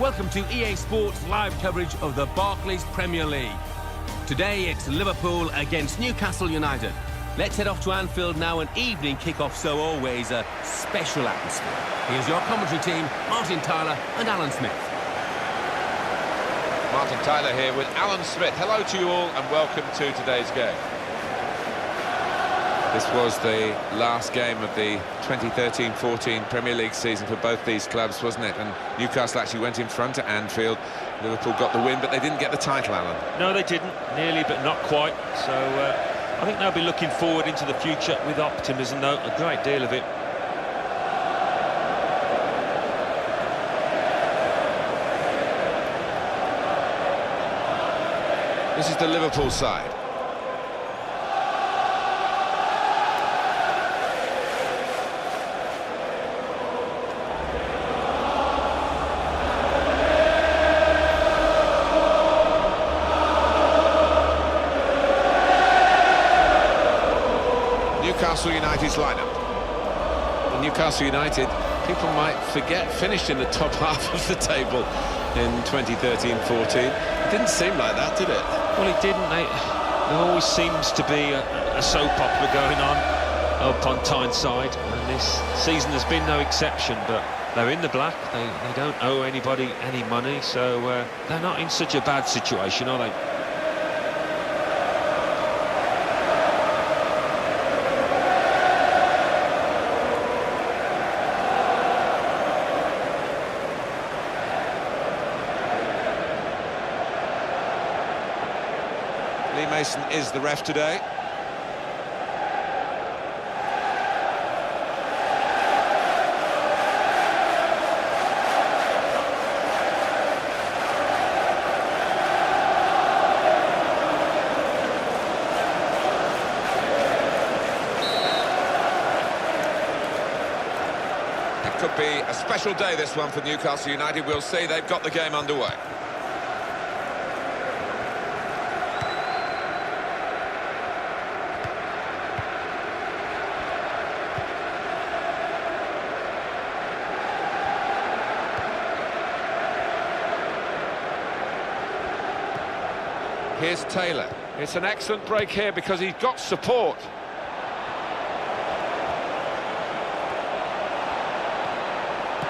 Welcome to EA Sports live coverage of the Barclays Premier League. Today it's Liverpool against Newcastle United. Let's head off to Anfield now, an evening kick-off, so always a special atmosphere. Here's your commentary team, Martin Tyler and Alan Smith. Martin Tyler here with Alan Smith. Hello to you all and welcome to today's game. This was the last game of the 2013-14 Premier League season for both these clubs, wasn't it? And Newcastle actually went in front at Anfield. Liverpool got the win, but they didn't get the title, Alan. No, they didn't. Nearly, but not quite. So I think they'll be looking forward into the future with optimism, though, a great deal of it. This is the Liverpool side. Newcastle United's lineup. Well, Newcastle United, people might forget, finished in the top half of the table in 2013-14. It didn't seem like that, did it? Well, it didn't. There always seems to be a soap opera going on up on Tyneside, and this season has been no exception, but they're in the black. They don't owe anybody any money, so they're not in such a bad situation, are they? Mason is the ref today. It could be a special day, this one, for Newcastle United. We'll see. They've got the game underway. Here's Taylor. It's an excellent break here because he's got support.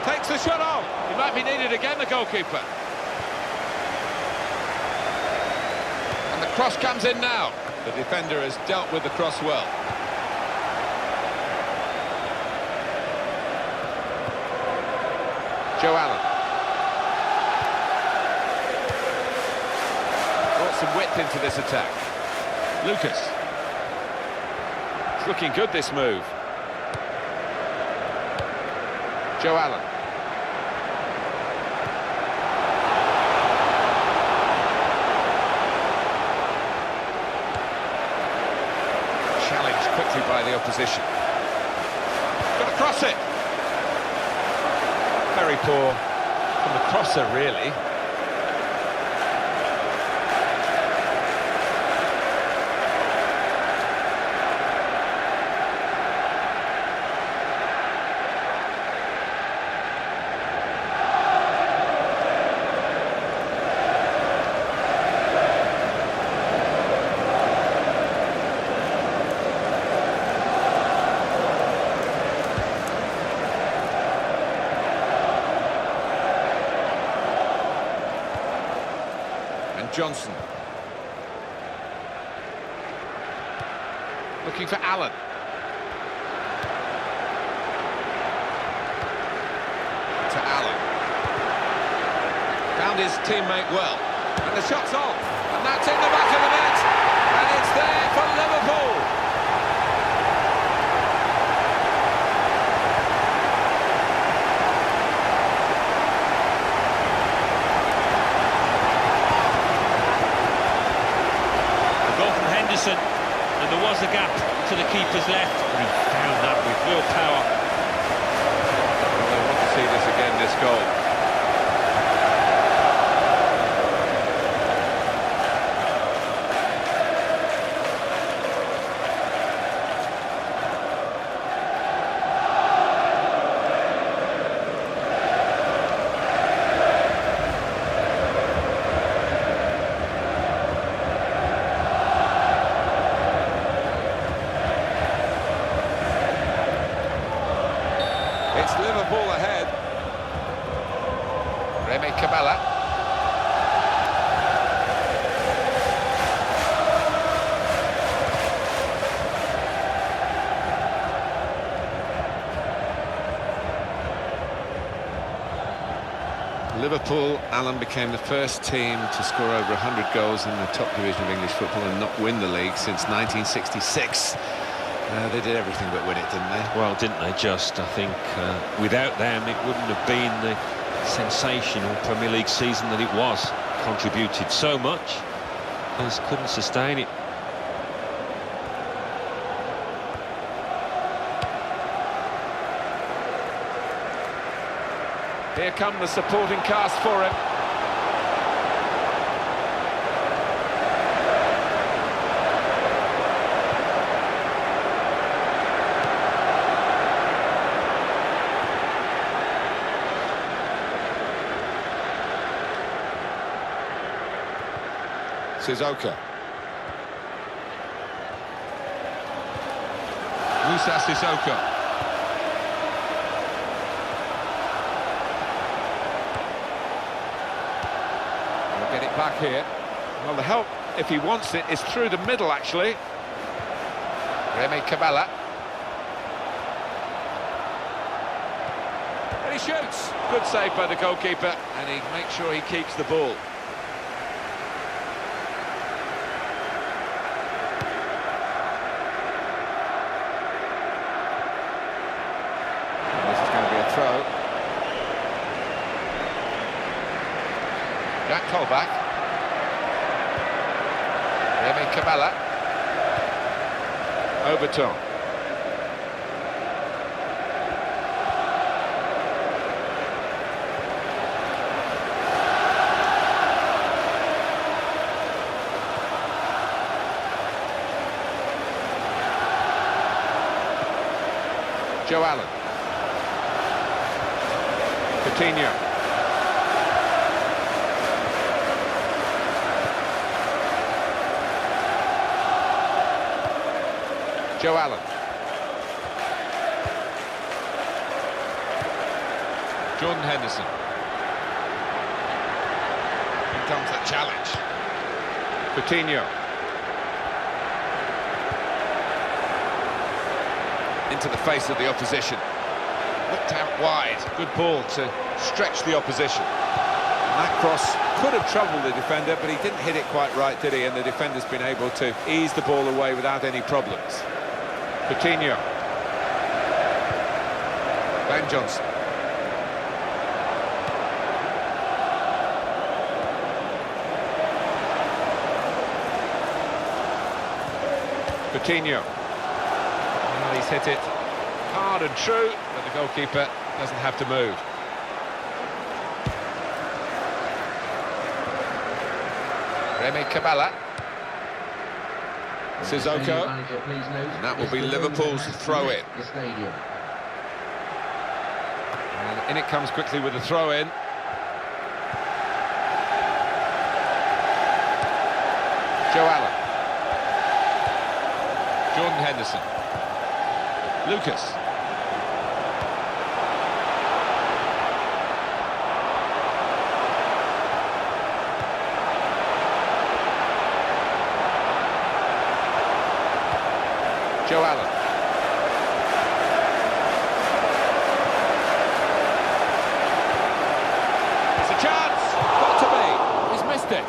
Takes the shot off. He might be needed again, the goalkeeper. And the cross comes in now. The defender has dealt with the cross well. Joe Allen. Some width into this attack. Lucas. It's looking good, this move. Joe Allen. Challenged quickly by the opposition. Got to cross it. Very poor from the crosser, really. Johnson. Looking for Allen. To Allen. Found his teammate well. And the shot's on. And that's in the back of the net. And it's there for Liverpool. And there was a gap to the keeper's left, and he found that with real power. Well, they want to see this again, this goal. Remy Cabella. Liverpool, Alan, became the first team to score over 100 goals in the top division of English football and not win the league since 1966. They did everything but win it, didn't they? Well, didn't they just? I think without them it wouldn't have been the sensational Premier League season that it was. Contributed so much, just couldn't sustain it. Here come the supporting cast for him. Sissoko. Musa Sissoko. Get it back here. Well, the help, if he wants it, is through the middle, actually. Remy Cabella. And he shoots. Good save by the goalkeeper, and he makes sure he keeps the ball. And this is going to be a throw. Jack Colback. Remy Cabella. Overton. Joe Allen. Coutinho. Joe Allen. Jordan Henderson. Here comes the challenge. Coutinho. Into the face of the opposition. Looked out wide. Good ball to stretch the opposition. And that cross could have troubled the defender, but he didn't hit it quite right, did he? And the defender's been able to ease the ball away without any problems. Coutinho. Ben Johnson. Coutinho. Well, he's hit it hard and true, but the goalkeeper doesn't have to move. Remy Cabella. Sissoko, and that will be Liverpool's throw-in. And in it comes quickly with the throw-in. Joe Allen. Jordan Henderson. Lucas. Joe Allen. It's a chance! Got to be! He's missed it.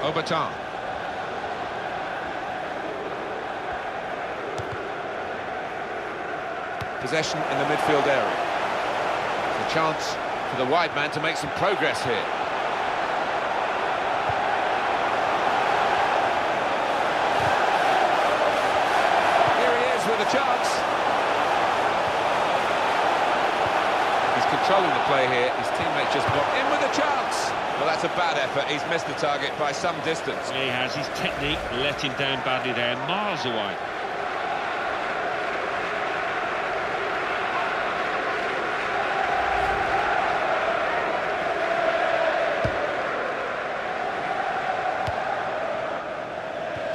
Overton. Possession in the midfield area. A chance for the wide man to make some progress here. Here he is with a chance. He's controlling the play here. His teammate just got in with a chance. Well, that's a bad effort. He's missed the target by some distance. He has. His technique let him down badly there, miles away.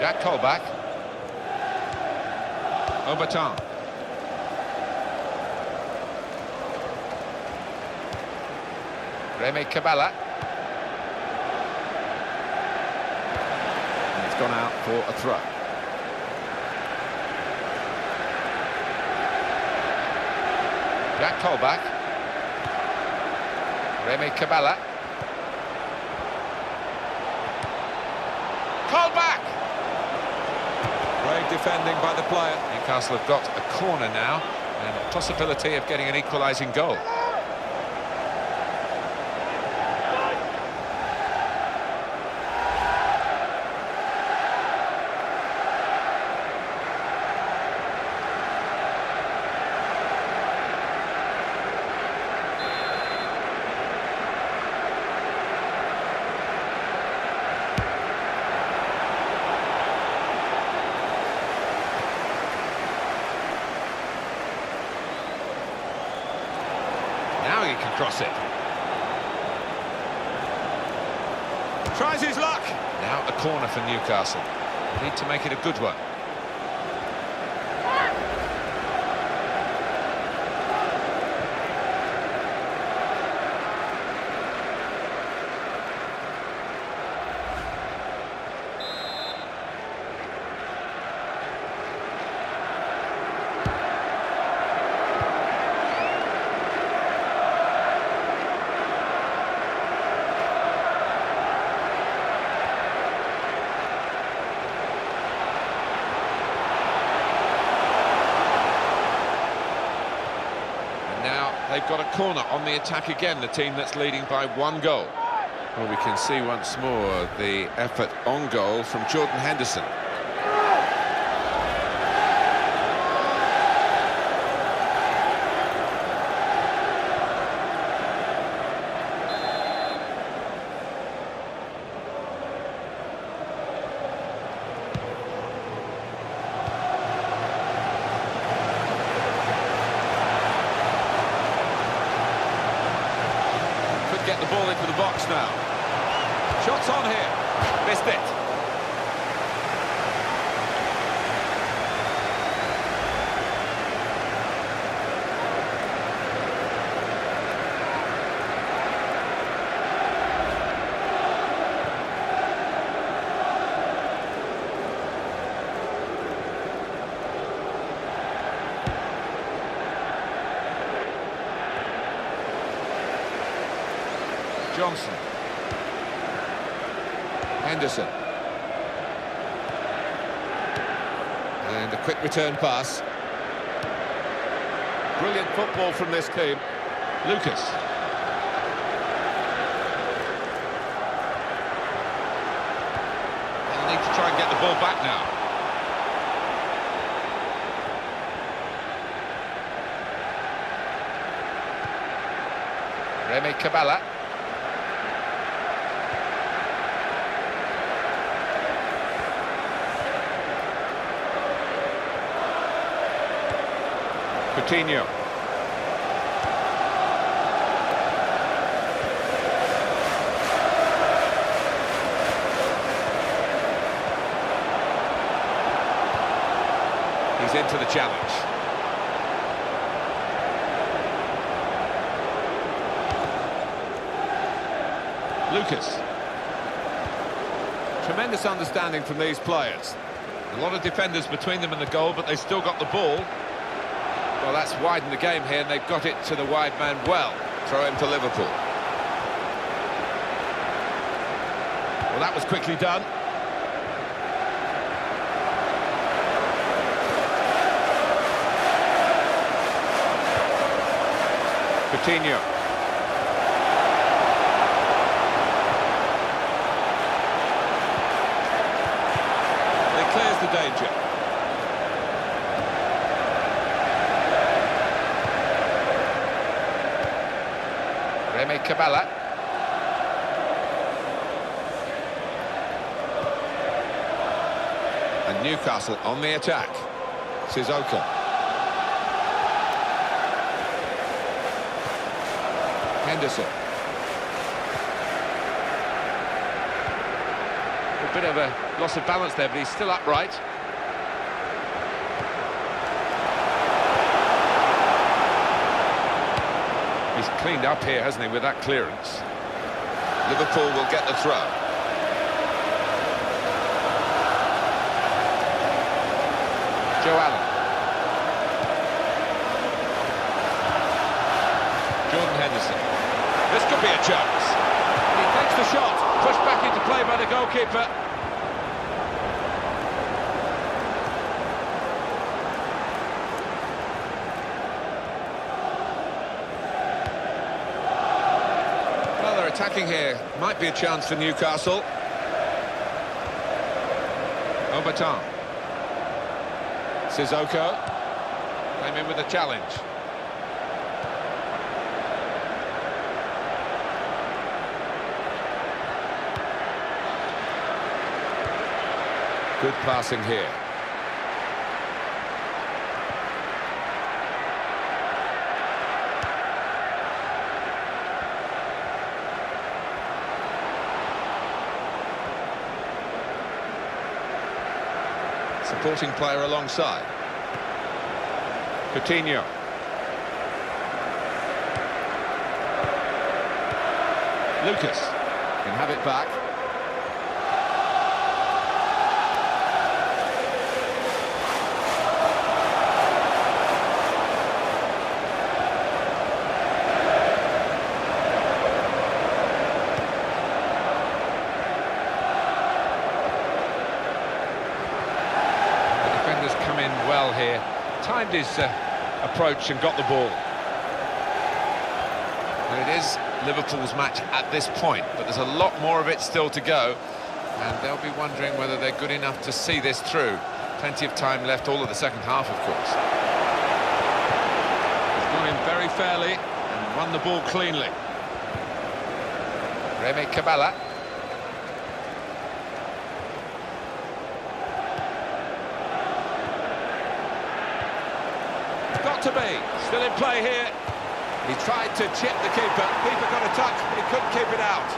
Jack Colback. Obertan. Remy Cabella. And it's gone out for a throw. Jack Colback. Remy Cabella. Colback! Great defending by the player. Newcastle have got a corner now and a possibility of getting an equalising goal. Now he can cross it. Tries his luck. Now a corner for Newcastle. Need to make it a good one. They've got a corner on the attack again, the team that's leading by 1 goal. Well, we can see once more the effort on goal from Jordan Henderson. Get the ball into the box now. Shots on here. Missed it. Johnson. Henderson. And a quick return pass. Brilliant football from this team. Lucas. They'll need to try and get the ball back now. Remy Cabella. Coutinho. He's into the challenge. Lucas. Tremendous understanding from these players. A lot of defenders between them and the goal, but they've still got the ball. Well, that's widened the game here, and they've got it to the wide man well. Throw him to Liverpool. Well, that was quickly done. Coutinho. And he clears the danger. Remy Cabella. And Newcastle on the attack. Sissoko. Henderson. A bit of a loss of balance there, but he's still upright. He's cleaned up here, hasn't he, with that clearance. Liverpool will get the throw. Joe Allen. Jordan Henderson. This could be a chance. And he takes the shot. Pushed back into play by the goalkeeper. Well, they're attacking here. Might be a chance for Newcastle. Obertan. Sissoko came in with a challenge. Good passing here. Supporting player alongside. Coutinho. Lucas can have it back. Well here, timed his approach and got the ball. And it is Liverpool's match at this point, but there's a lot more of it still to go, and they'll be wondering whether they're good enough to see this through. Plenty of time left, all of the second half, of course. He's gone in very fairly and won the ball cleanly. Remy Cabella. Got to be still in play here. He tried to chip the keeper. Keeper got a touch, but he couldn't keep it out.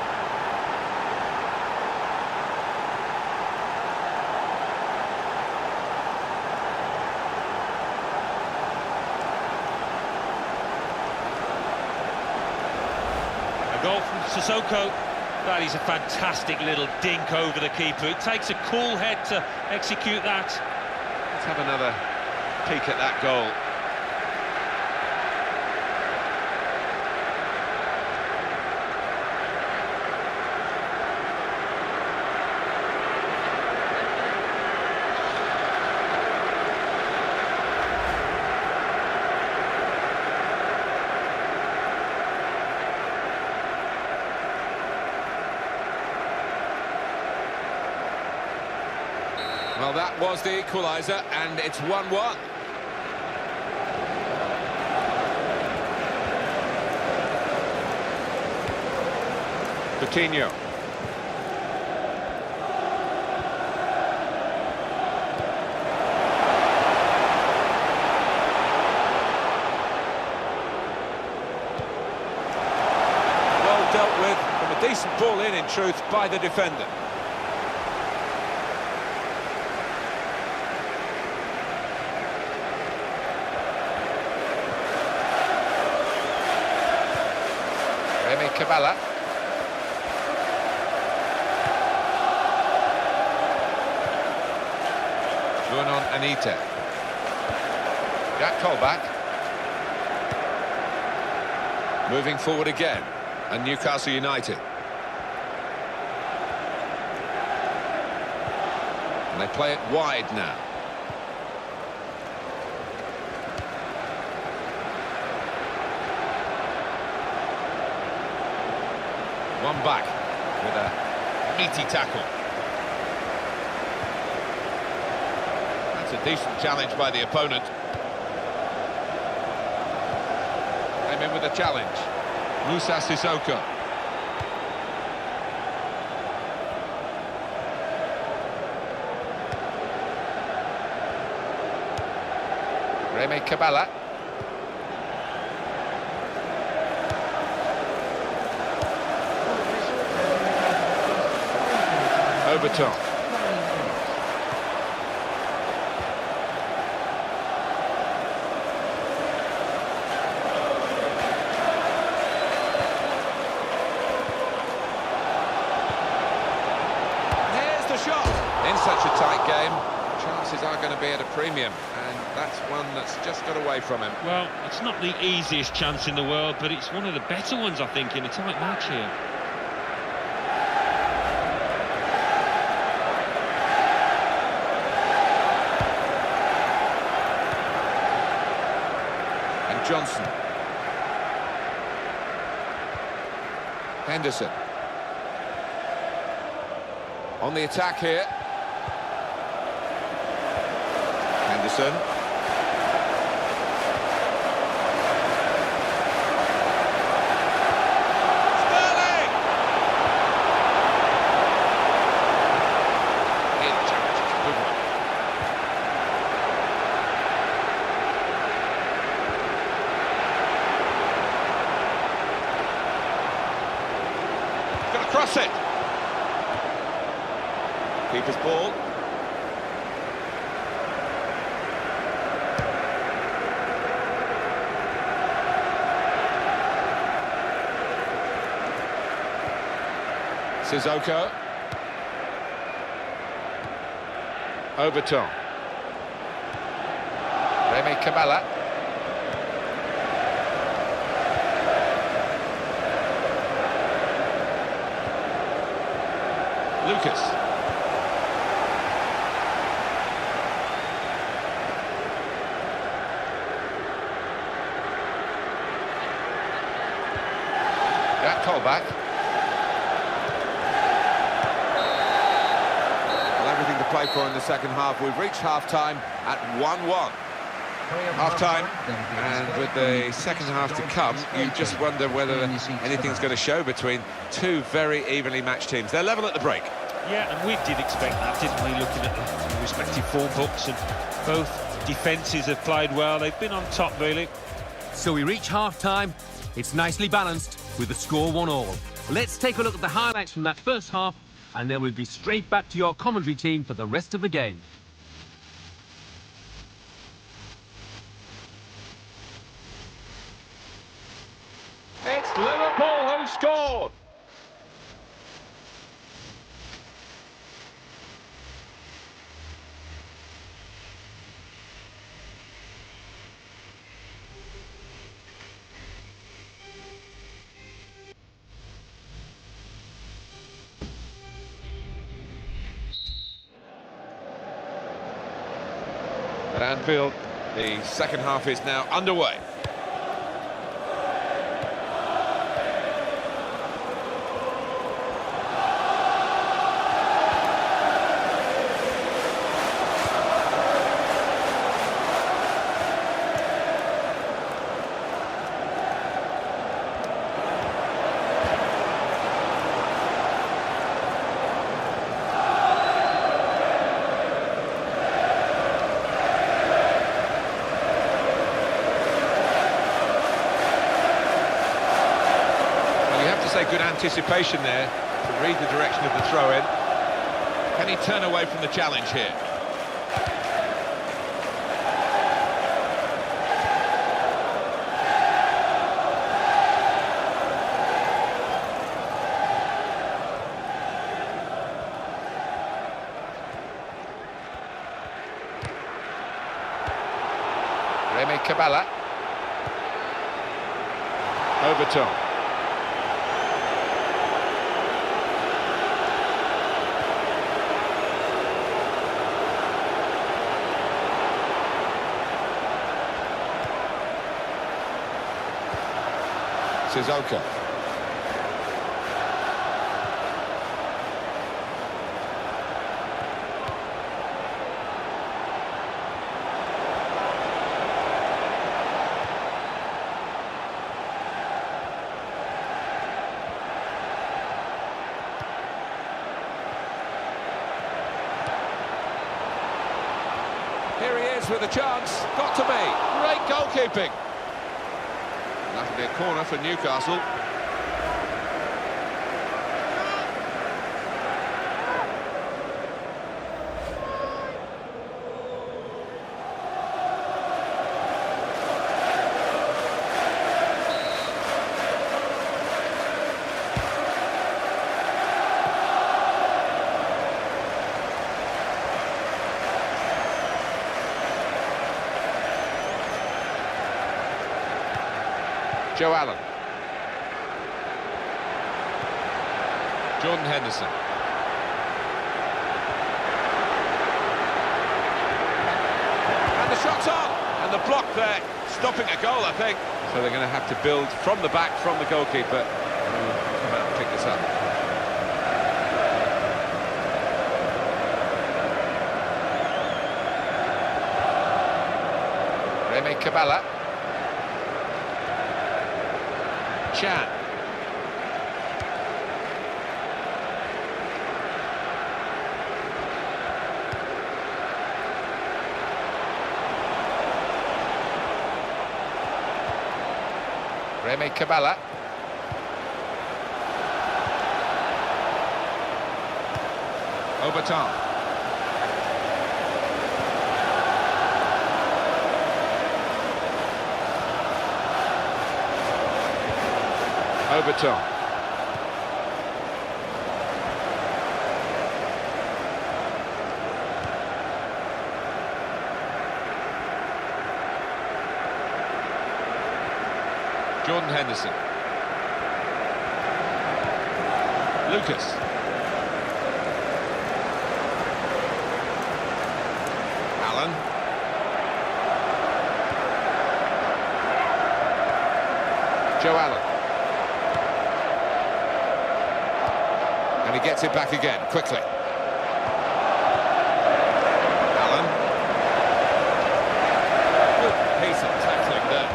A goal from Sissoko. That is a fantastic little dink over the keeper. It takes a cool head to execute that. Let's have another peek at that goal. Well, that was the equaliser, and it's 1-1. Coutinho. Well dealt with, from a decent ball in truth, by the defender. Remy Cabella. Brunon Anita. Jack Colback. Moving forward again. And Newcastle United. And they play it wide now. One back with a meaty tackle. That's a decent challenge by the opponent. Came in with a challenge. Musa Sissoko. Remy Cabala. Overton. Here's the shot. In such a tight game, chances are going to be at a premium, and that's one that's just got away from him. Well, it's not the easiest chance in the world, but it's one of the better ones, I think, in a tight match here. And Johnson. Henderson. On the attack here. Henderson. Sterling! In challenge, it's a good one. He's going to cross it. Keeper's ball. Sissoko. Overton. Remy Cabala. Lucas. That callback. Everything to play for in the second half. We've reached half-time at 1-1. Half-time, and with the second half to come, you just wonder whether anything's going to show between two very evenly matched teams. They're level at the break. Yeah, and we did expect that, didn't we, looking at the respective form books, and both defences have played well. They've been on top, really. So we reach half-time. It's nicely balanced with the score 1-1. Let's take a look at the highlights from that first half, and then we'll be straight back to your commentary team for the rest of the game. It's Liverpool who scored. At Anfield, the second half is now underway. Good anticipation there to read the direction of the throw-in. Can he turn away from the challenge here? Remy Cabala. Overton. Sissoko. Gomez with a chance. Got to be. Great goalkeeping. That'll be a corner for Newcastle. Joe Allen. Jordan Henderson. And the shot's on! And the block there, stopping a goal, I think. So they're going to have to build from the back, from the goalkeeper. Come out and pick this up. Remy Caballa. Chan. Remy Caballa. Overton. Overton. Jordan Henderson. Lucas. Allen. Joe Allen. And he gets it back again, quickly. Allen. Good piece of tackling there.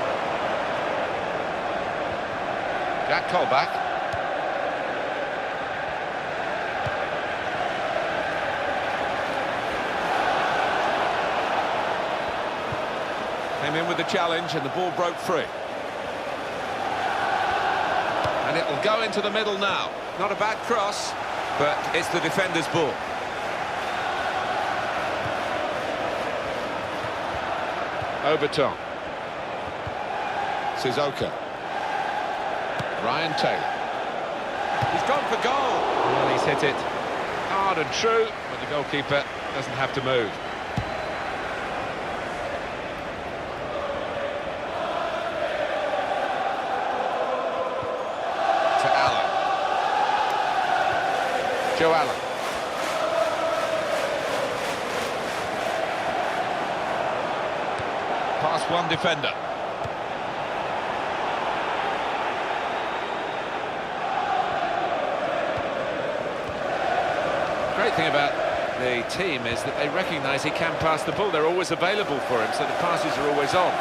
Jack Colback. Came in with the challenge and the ball broke free. And it'll go into the middle now. Not a bad cross, but it's the defender's ball. Overton. Sissoko. Ryan Taylor. He's gone for goal. Well, he's hit it hard and true, but the goalkeeper doesn't have to move. To Allen. Joe Allen. Past one defender. Great thing about the team is that they recognise he can pass the ball. They're always available for him, so the passes are always on.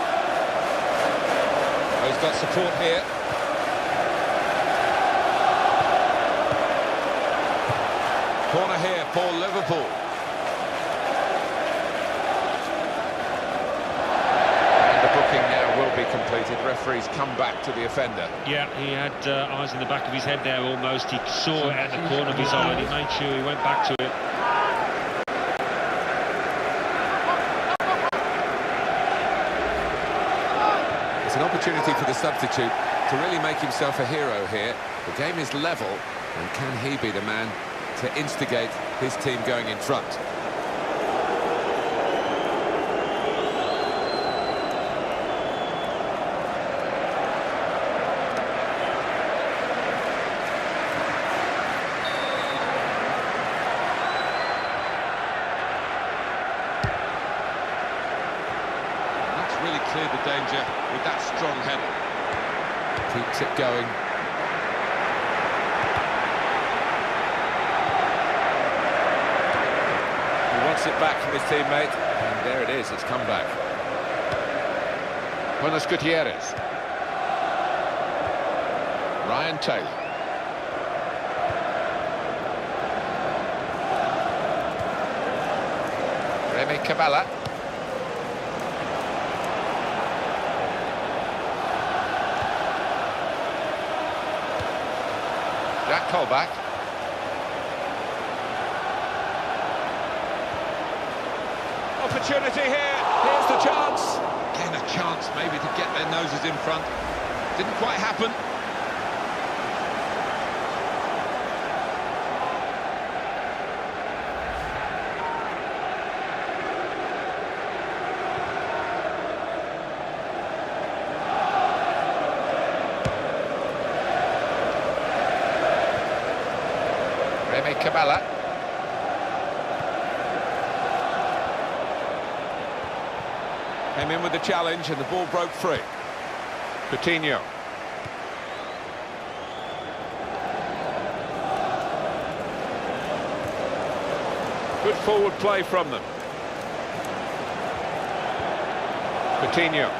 Oh, he's got support here. Corner here for Liverpool. And the booking now will be completed. Referee's come back to the offender. Yeah, he had eyes in the back of his head there almost. He saw it at the corner of his eye and he made sure he went back to it. It's an opportunity for the substitute to really make himself a hero here. The game is level, and can he be the man to instigate his team going in front? That's really cleared the danger with that strong header. Keeps it going. It back from his teammate, and there it is, it's come back. Buenos Gutierrez. Ryan Taylor. Remy Caballa. call back. Opportunity here. Here's the chance. Again, a chance maybe to get their noses in front. Didn't quite happen. Cabela. Came in with the challenge and the ball broke free. Coutinho. Good forward play from them. Coutinho.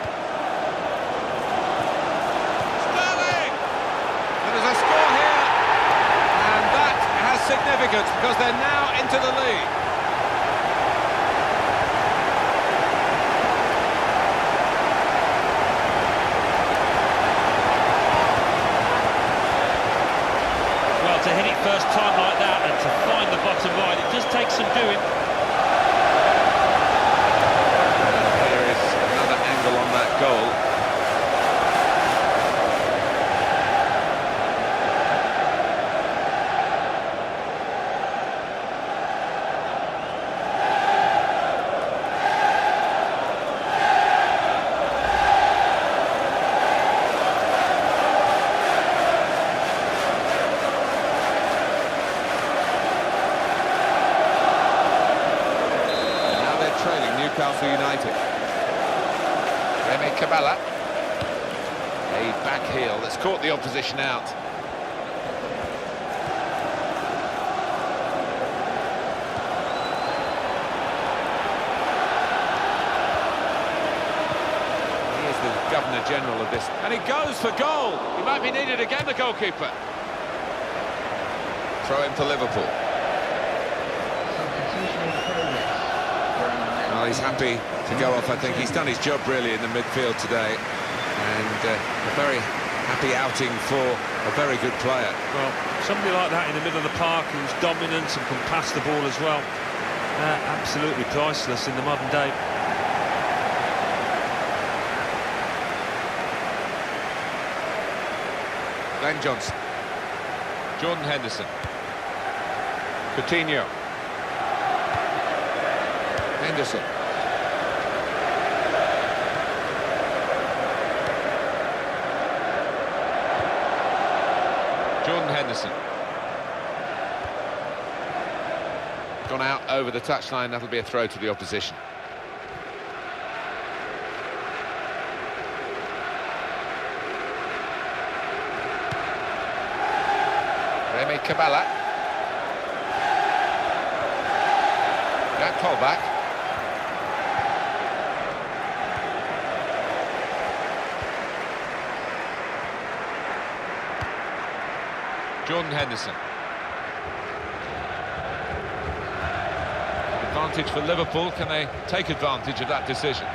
Sterling! There's a score here. And that has significance because they're now into the lead. Well, to hit it first time like that and to find the bottom line, it just takes some doing. Here is another angle on that goal. Newcastle United. Cabela. A back heel that's caught the opposition out. He is the Governor General of this. And he goes for goal. He might be needed again, the goalkeeper. Throw in for Liverpool. Well, he's happy to go off, I think. He's done his job, really, in the midfield today. And a very happy outing for a very good player. Well, somebody like that in the middle of the park who's dominant and can pass the ball as well. Absolutely priceless in the modern day. Ben Johnson. Jordan Henderson. Coutinho. Henderson. Jordan Henderson. Gone out over the touchline, that'll be a throw to the opposition. Cabela. That call back. Jordan Henderson. Advantage for Liverpool. Can they take advantage of that decision?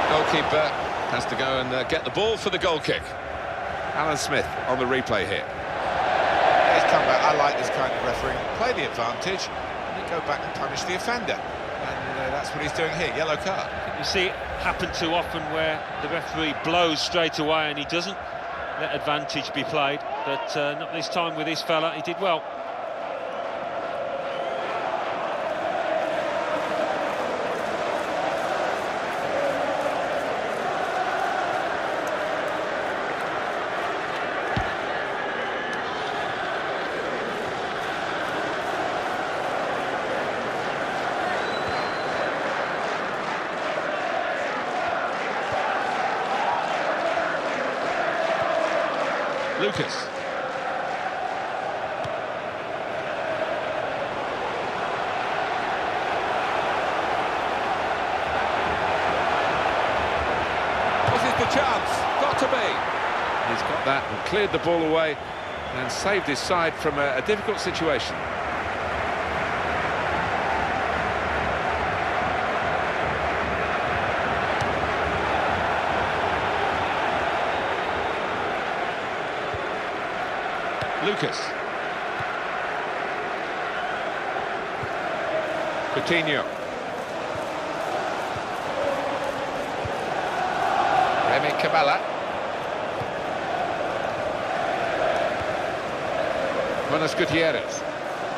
Goalkeeper has to go and get the ball for the goal kick. Alan Smith on the replay here. He's come back. I like this kind of refereeing. Play the advantage and then go back and punish the offender. And that's what he's doing here. Yellow card. You see it happen too often where the referee blows straight away and he doesn't let advantage be played. But not this time with this fella. He did well. Lucas. This is the chance. Got to be. He's got that and cleared the ball away and saved his side from a difficult situation. Lucas. Coutinho. Remy Cabella. Buenos Gutierrez.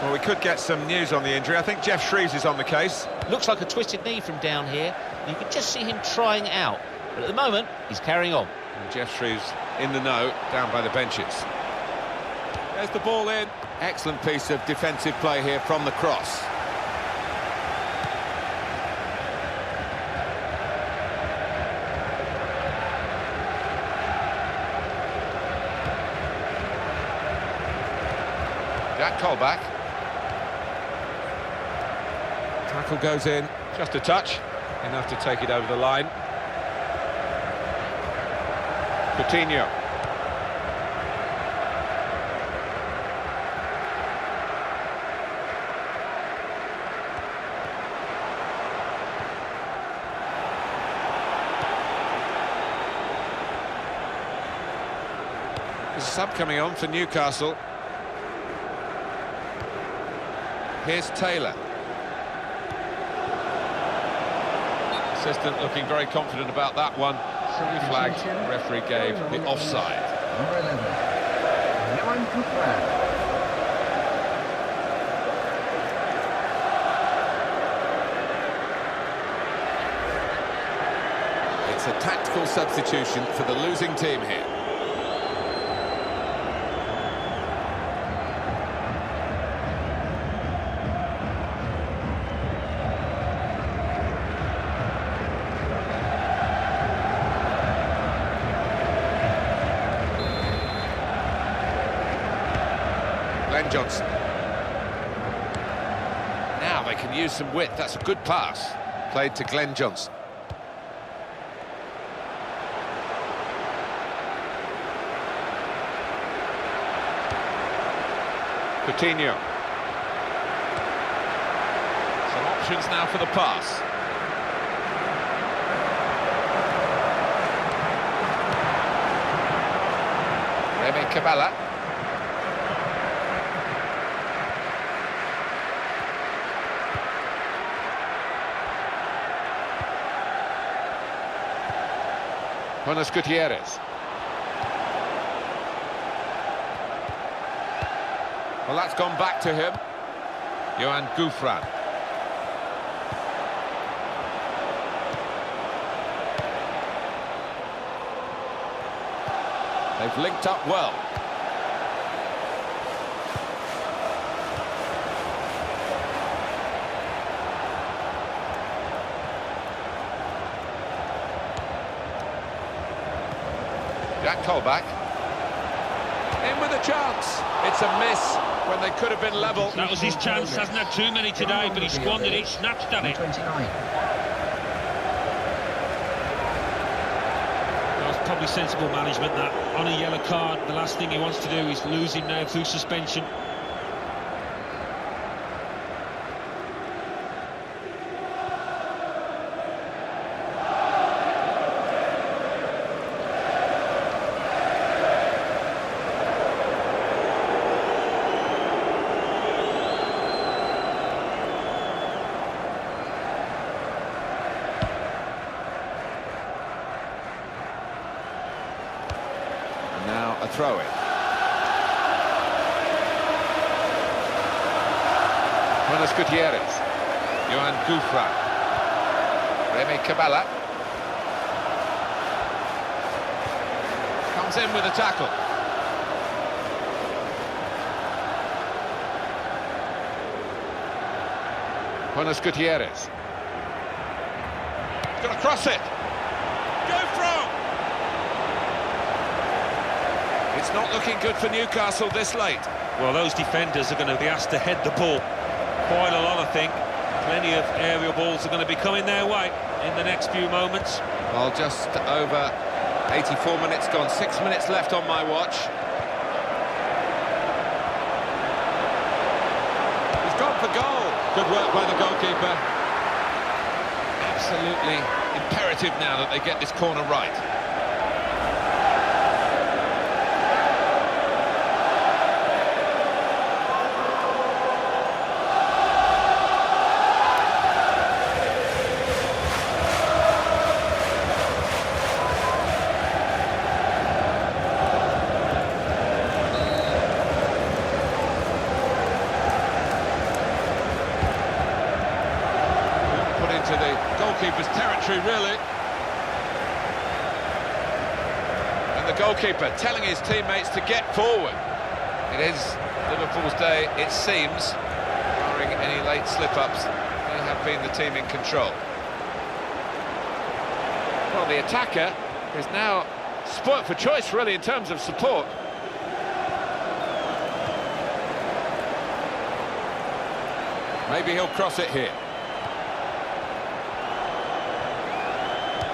Well, we could get some news on the injury. I think Jeff Shreves is on the case. Looks like a twisted knee from down here. You can just see him trying it out. But at the moment, he's carrying on. And Jeff Shreves in the know, down by the benches. There's the ball in. Excellent piece of defensive play here from the cross. Jack Colback. Tackle goes in. Just a touch. Enough to take it over the line. Coutinho. There's a sub coming on for Newcastle. Here's Taylor. Assistant looking very confident about that one. Free flag, referee gave the offside. Number 11, It's a tactical substitution for the losing team here. Glenn Johnson. Now they can use some width. That's a good pass. Played to Glenn Johnson. Coutinho. Some options now for the pass. Remy Cabella. Buenos Gutierrez. Well, that's gone back to him. Johan Gouffran. They've linked up well. Jack Colback. In with a chance. It's a miss when they could have been level. That was his chance. Hasn't had too many today, but he squandered it, snatched at it. 29. That was probably sensible management, that. On a yellow card, the last thing he wants to do is lose him now through suspension. Now a throw-in. Buenos Gutierrez. Johan Gouffran. Remy Cabella. Comes in with a tackle. Buenos Gutierrez. He's got to cross it. Go from! It's not looking good for Newcastle this late. Well, those defenders are going to be asked to head the ball quite a lot, I think. Plenty of aerial balls are going to be coming their way in the next few moments. Well, just over 84 minutes gone. 6 minutes left on my watch. He's gone for goal. Good work by the goalkeeper. Absolutely imperative now that they get this corner right. goalkeeper's territory, really. And the goalkeeper telling his teammates to get forward. It is Liverpool's day, it seems. Barring any late slip-ups, they have been the team in control. Well, the attacker is now spoilt for choice, really, in terms of support. Maybe he'll cross it here.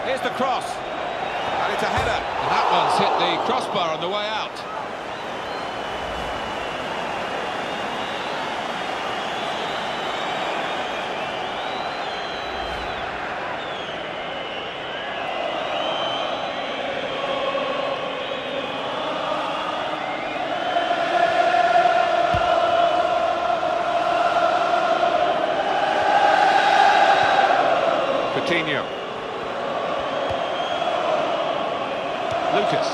Here's the cross. And it's a header. And that one's hit the crossbar on the way out. Coutinho. Lucas.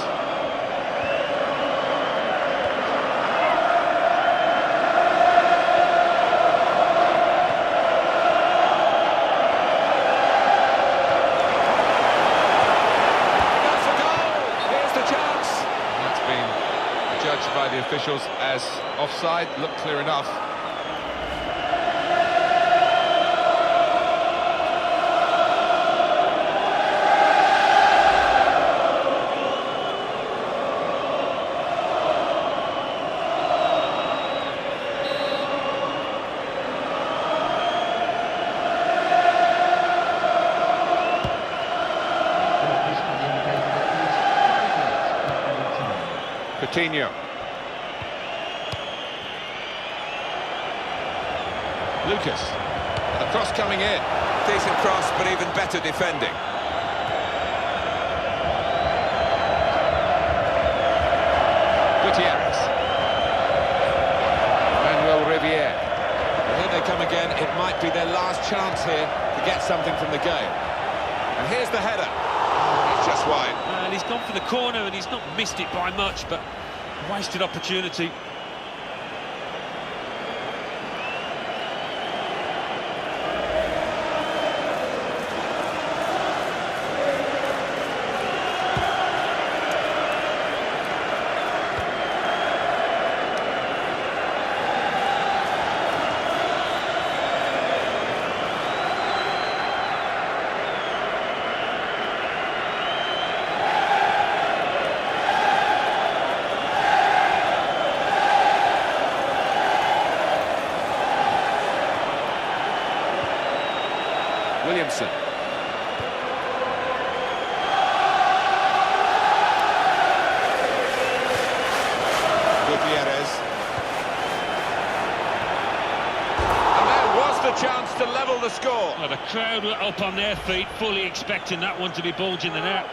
That's a goal! Here's the chance. That's been judged by the officials as offside. Looked clear enough. Coutinho. Lucas. The cross coming in. Decent cross, but even better defending. Gutierrez. Manuel Riviere. And here they come again. It might be their last chance here to get something from the game. And here's the header. It's just wide. And he's gone for the corner and he's not missed it by much, but wasted opportunity. Williamson. Gutierrez. And there was the chance to level the score. Well, the crowd were up on their feet, fully expecting that one to be bulging the net.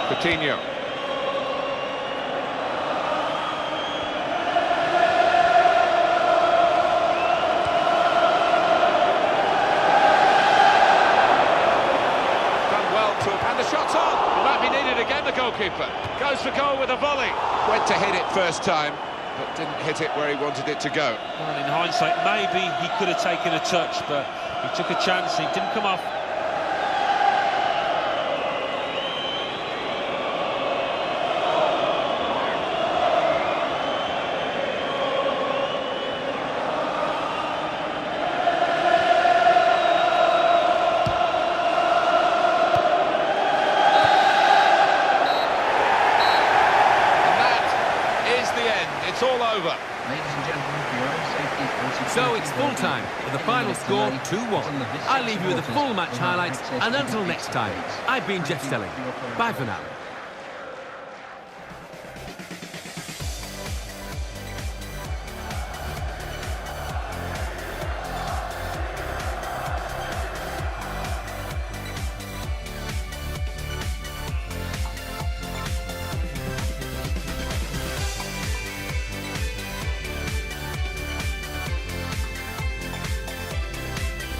Coutinho. Done well to, and the shot's on. It might be needed again, the goalkeeper. Goes for goal with a volley. Went to hit it first time, but didn't hit it where he wanted it to go. Well, in hindsight, maybe he could have taken a touch, but he took a chance, he didn't come off. It's all over. Ladies and gentlemen, for your own safety... So it's full time, with the final score 2-1. I'll leave you with the full match highlights, and until next time, I've been Jeff Stelling. Bye for now.